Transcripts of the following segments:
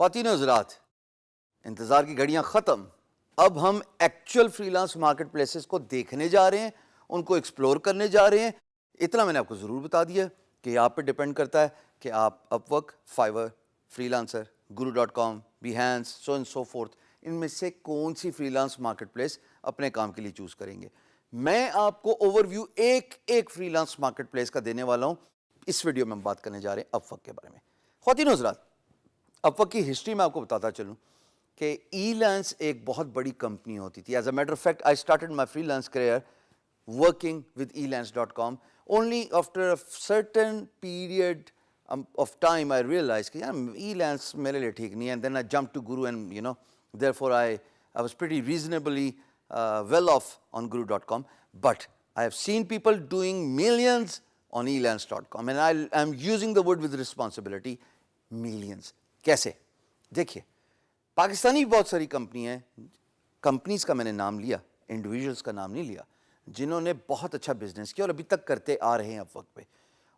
ख्वातीन हज़रात, इंतज़ार की घड़ियाँ ख़त्म। अब हम एक्चुअल फ्रीलांस मार्केट प्लेसेस को देखने जा रहे हैं, उनको एक्सप्लोर करने जा रहे हैं। इतना मैंने आपको ज़रूर बता दिया कि आप पे डिपेंड करता है कि आप Upwork, Fiverr, Freelancer, guru.com, Behance, so and so forth, इनमें से कौन सी फ्रीलांस मार्केट प्लेस अपने काम के लिए चूज़ करेंगे। मैं आपको ओवरव्यू एक फ्रीलांस मार्केट प्लेस का देने वाला हूँ। इस वीडियो में हम बात करने जा रहे हैं अपवर्क के बारे में। ख्वातीन हज़रात, अपवर्क की हिस्ट्री में आपको बताता चलूँ कि Elance एक बहुत बड़ी कंपनी होती थी। As a matter of fact, I started my freelance career working with elance.com. Only after a certain period of time I realized कि यार Elance मेरे लिए ठीक नहीं है. And then I jumped to Guru and therefore I was pretty reasonably well off on Guru.com. But I have seen people doing millions on elance.com and I am using the word with responsibility, millions. कैसे? देखिए, पाकिस्तानी बहुत सारी company हैं, companies का मैंने नाम लिया, individuals का नाम नहीं लिया, जिन्होंने बहुत अच्छा बिजनेस किया और अभी तक करते आ रहे हैं अपवर्क पे।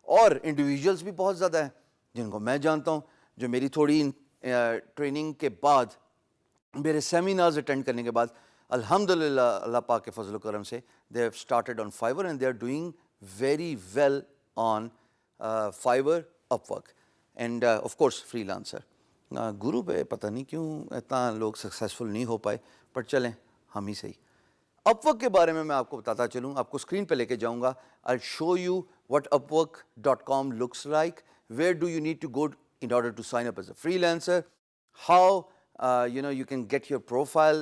और इंडिविजुअल्स भी बहुत ज़्यादा हैं जिनको मैं जानता हूँ, जो मेरी थोड़ी ट्रेनिंग के बाद, मेरे सेमिनार्स अटेंड करने के बाद अल्हम्दुलिल्लाह अल्लाह पाक के फजल करम से they have started on Fiverr and they are doing very well on Fiverr, Upwork and of course Freelancer. Guru पे पता नहीं क्यों इतना लोग सक्सेसफुल नहीं हो पाए, पर चलें हम ही सही। अपवर्क के बारे में मैं आपको बताता चलूँ, आपको स्क्रीन पे लेके जाऊँगा। I show you what upwork.com looks like, where do you need to go in order to sign up as a freelancer, how you can get your profile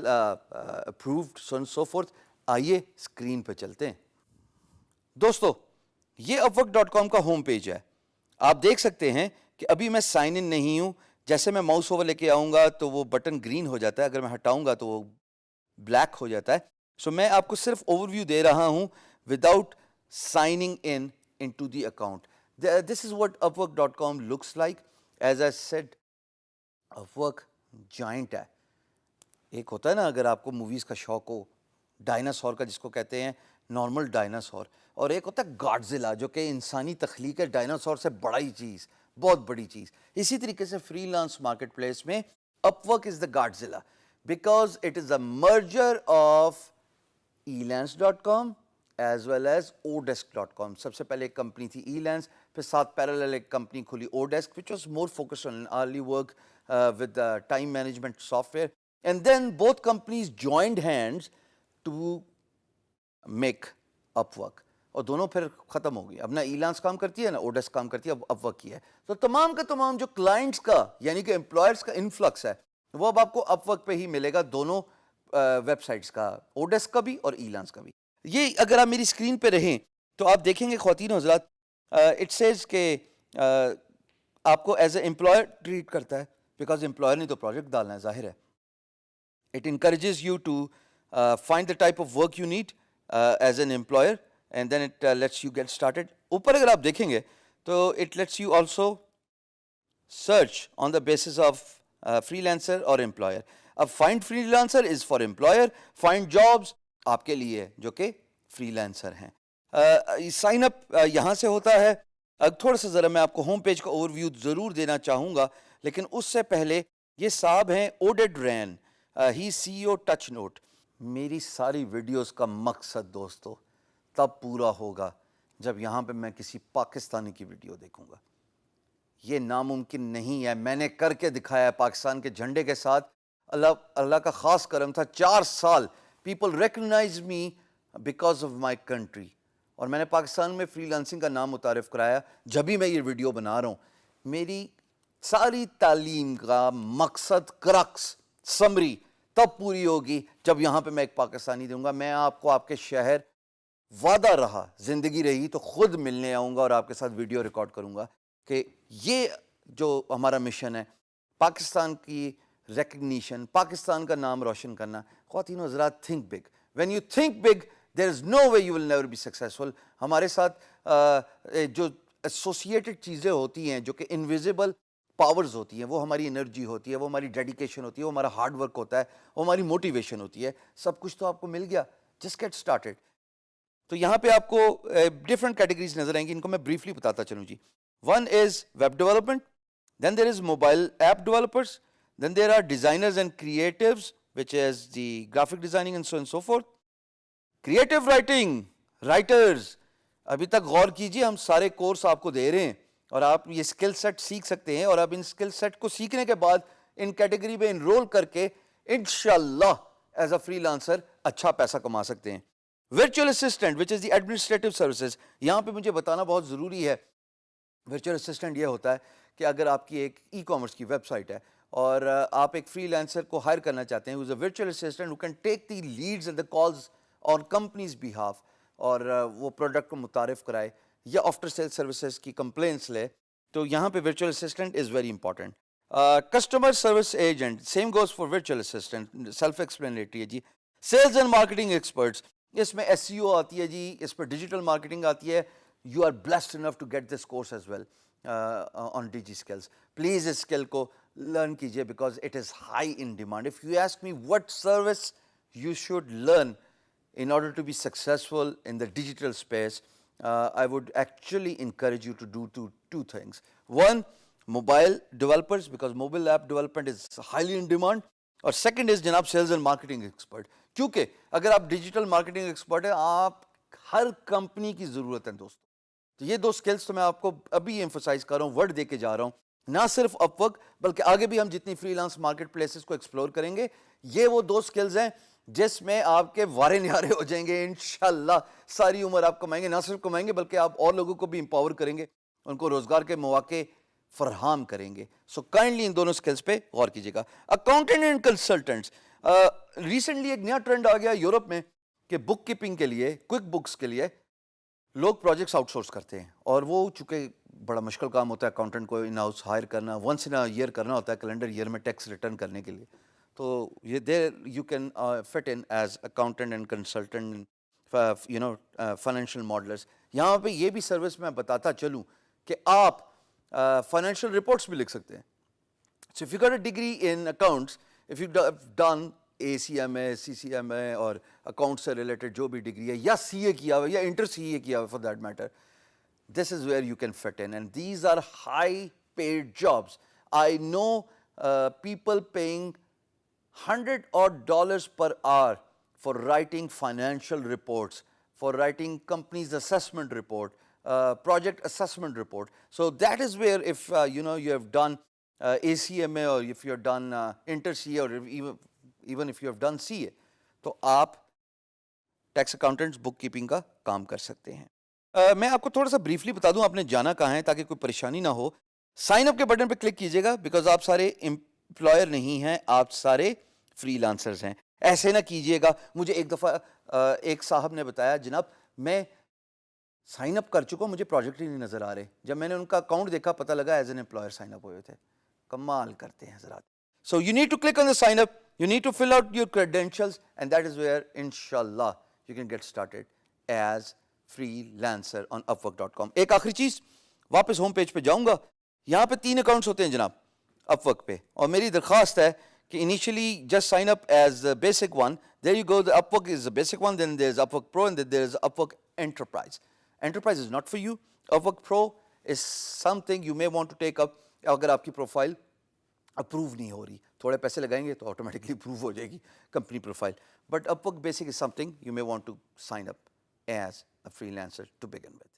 approved, so and so forth. आइए screen पे चलते हैं। दोस्तों, ये upwork.com का home page है। आप देख सकते हैं कि अभी मैं साइन इन नहीं हूँ। जैसे मैं माउस ओवर लेके आऊँगा तो वो बटन ग्रीन हो जाता है, अगर मैं हटाऊँगा तो वो ब्लैक हो जाता है। सो मैं आपको सिर्फ ओवरव्यू दे रहा हूँ without signing in into the account. This is what upwork.com looks like. As I said, Upwork giant है। एक होता है ना, अगर आपको मूवीज़ का शौक हो, डायनासोर का जिसको कहते हैं, नॉर्मल डायनासोर, और एक होता है गॉडजिला जो कि इंसानी तख्लीक है, डायनासोर से बड़ा ही चीज़, बहुत बड़ी चीज़। इसी तरीके से फ्रीलांस मार्केट प्लेस में Upwork is the Godzilla because it is a merger of elance.com as well as odesk.com. सबसे पहले एक कंपनी थी Elance, फिर साथ पैरेलल एक कंपनी खुली Odesk, which was more focused on early work with the time management software, and then both companies joined hands to make Upwork, और दोनों फिर ख़त्म हो गई। अब ना Elance काम करती है ना Odesk काम करती है, अब Upwork की है। तो तमाम का तमाम जो क्लाइंट्स का यानी कि एम्प्लॉयर्स का इन्फ्लक्स है वो अब आपको अपवर्क पे ही मिलेगा, दोनों वेबसाइट्स का, ओडेस्क का भी और Elance का भी। ये अगर आप मेरी स्क्रीन पे रहें तो आप देखेंगे ख्वातीन हज़रात, इट सेज के आपको एज ए एम्प्लॉयर ट्रीट करता है, बिकॉज एम्प्लॉयर ने तो प्रोजेक्ट डालना है, जाहिर है। It encourages you to find the type of work you need as an employer and then it lets you get started. ऊपर अगर आप देखेंगे तो it lets you also search on the basis of freelancer और employer. अब find freelancer is for employer, find jobs आपके लिए जो कि फ्रीलांसर हैं। साइन अप यहाँ से होता है। थोड़ा सा ज़रा मैं आपको होम पेज का ओवरव्यू ज़रूर देना चाहूँगा, लेकिन उससे पहले ये साहब हैं ओडेड रैन, ही CEO टच नोट। मेरी सारी वीडियोस का मकसद दोस्तों तब पूरा होगा जब यहाँ पे मैं किसी पाकिस्तानी की वीडियो देखूँगा। ये नामुमकिन नहीं है, मैंने करके दिखाया है पाकिस्तान के झंडे के साथ। अल्लाह का ख़ास करम था, 4 साल people recognise me because of my country, और मैंने पाकिस्तान में फ्रीलांसिंग का नाम मुतारिफ कराया। जब भी मैं ये वीडियो बना रहा हूँ, मेरी सारी तालीम का मकसद, क्रक्स, समरी तब पूरी होगी जब यहाँ पे मैं एक पाकिस्तानी दूंगा। मैं आपको आपके शहर, वादा रहा, ज़िंदगी रही तो ख़ुद मिलने आऊँगा और आपके साथ वीडियो रिकॉर्ड करूँगा कि ये जो हमारा मिशन है, पाकिस्तान की रिकग्निशन, पाकिस्तान का नाम रोशन करना। ख्वातीन हज़रात, think big. When you think big there is no way you will never be successful. हमारे साथ जो एसोसिएटेड चीज़ें होती हैं, जो कि इनविजिबल पावर्स होती हैं, वो हमारी एनर्जी होती है, वो हमारी डेडिकेशन होती है, वो हमारा हार्ड वर्क होता है, वो हमारी मोटिवेशन होती है। सब कुछ तो आपको मिल गया, जस्ट गेट स्टार्टेड। तो यहाँ पे आपको डिफरेंट कैटेगरीज नजर आएंगी, इनको मैं ब्रीफली बताता चलूँ जी। One is web development, then there is mobile app developers, Then there are designers and creatives, which is the graphic designing and so on and so forth. Creative writing, writers. अभी तक गौर कीजिए, हम सारे course आपको दे रहे हैं और आप ये स्किल सेट सीख सकते हैं और आप इन स्किल सेट को सीखने के बाद इन कैटेगरी में इनरोल करके इंशाल्लाह एज अ फ्रीलांसर अच्छा पैसा कमा सकते हैं. Virtual assistant, which is the administrative services. यहाँ पे मुझे बताना बहुत ज़रूरी है. वर्चुअल असिस्टेंट ये होता है कि अगर आपकी एक ई कॉमर्स की वेबसाइट है और आप एक फ्रीलांसर को हायर करना चाहते हैं, virtual assistant who can take the leads and the calls on companies behalf और वो प्रोडक्ट को मुतारिफ कराए या आफ्टर सेल सर्विसेज की कंप्लेंट्स ले, तो यहाँ पे virtual assistant is very important. Customer service agent, same goes for virtual assistant, self explanatory है जी. सेल्स एंड मार्केटिंग एक्सपर्ट्स, इसमें एसईओ आती है जी, इस पर डिजिटल मार्केटिंग आती है. You are blessed enough to get this course as well on DigiSkills. Please इस स्किल को लर्न कीजिए because it is high in demand. If you ask me what service you should learn in order to be successful in the digital space, I would actually encourage you to do two things. One, mobile developers, because mobile app development is highly in demand. और second is जनाब sales and marketing expert. क्योंकि अगर आप digital marketing expert है, आप हर company की ज़रूरत है दोस्तों. तो ये दो स्किल्स तो मैं आपको अभी एम्फोसाइज कर रहा हूँ, वर्ड दे के जा रहा हूँ. ना सिर्फ अपवर्क बल्कि आगे भी हम जितनी फ्रीलांस मार्केट प्लेसेस को एक्सप्लोर करेंगे, ये वो दो स्किल्स हैं जिसमें आपके वारे न्यारे हो जाएंगे इंशाल्लाह. सारी उम्र आप कमाएंगे, ना सिर्फ कमाएंगे बल्कि आप और लोगों को भी एम्पावर करेंगे, उनको रोजगार के मौके फरहाम करेंगे. सो काइंडली इन दोनों स्किल्स पे गौर कीजिएगा. अकाउंटेंट एंड कंसल्टेंट्स, रिसेंटली एक नया ट्रेंड आ गया यूरोप में कि बुक कीपिंग के लिए, क्विक बुक्स के लिए लोग प्रोजेक्ट्स आउटसोर्स करते हैं. और वो चूंकि बड़ा मुश्किल काम होता है अकाउंटेंट को इन हाउस हायर करना, वंस इन अ ईयर करना होता है कैलेंडर ईयर में टैक्स रिटर्न करने के लिए. तो ये there you can fit in as accountant and consultant, you know, financial modellers. यहाँ पे ये भी सर्विस मैं बताता चलूँ कि आप फाइनेंशियल रिपोर्ट्स भी लिख सकते हैं. So if you got a degree in accounts, if you done ACMA, CCMA और अकाउंट से रिलेटेड जो भी डिग्री है, या CA किया हुआ या इंटर CA किया हुआ for that matter, this is where you can fit in, and these are high paid jobs. I know people paying $100 per hour for writing financial reports, for writing company's assessment report, project assessment report. So that is where if you know, you have done ACMA or if you have done inter CA or even if you have done CA, तो आप tax accountants book keeping का काम कर सकते हैं. मैं आपको थोड़ा सा ब्रीफली बता दूं आपने जाना कहाँ है ताकि कोई परेशानी ना हो. साइन अप के बटन पे क्लिक कीजिएगा बिकॉज आप सारे एम्प्लॉयर नहीं हैं, आप सारे फ्रीलांसर्स हैं. ऐसे ना कीजिएगा. मुझे एक दफ़ा एक साहब ने बताया, जनाब मैं साइन अप कर चुका हूँ, मुझे प्रोजेक्ट ही नहीं नज़र आ रहे. जब मैंने उनका अकाउंट देखा पता लगा as an employer sign up हुए थे. कमाल करते हैं हजरात. So you need to click on the sign up, you need to fill out your credentials, and that is where inshallah you can get started as freelancer on upwork.com. एक आखिरी चीज, वापस होम पेज पे जाऊंगा. यहाँ पे 3 accounts होते हैं जनाब अपवर्क पे, और मेरी दरख्वास्त है कि initially just sign up as the basic one. There you go, the Upwork is the basic one, then there is Upwork Pro and there is Upwork Enterprise. Enterprise is not for you. Upwork Pro is something you may want to take up अगर आपकी profile approve नहीं हो रही. थोड़े पैसे लगाएंगे तो automatically approve हो जाएगी company profile. But Upwork basic is something you may want to sign up as a freelancer to begin with.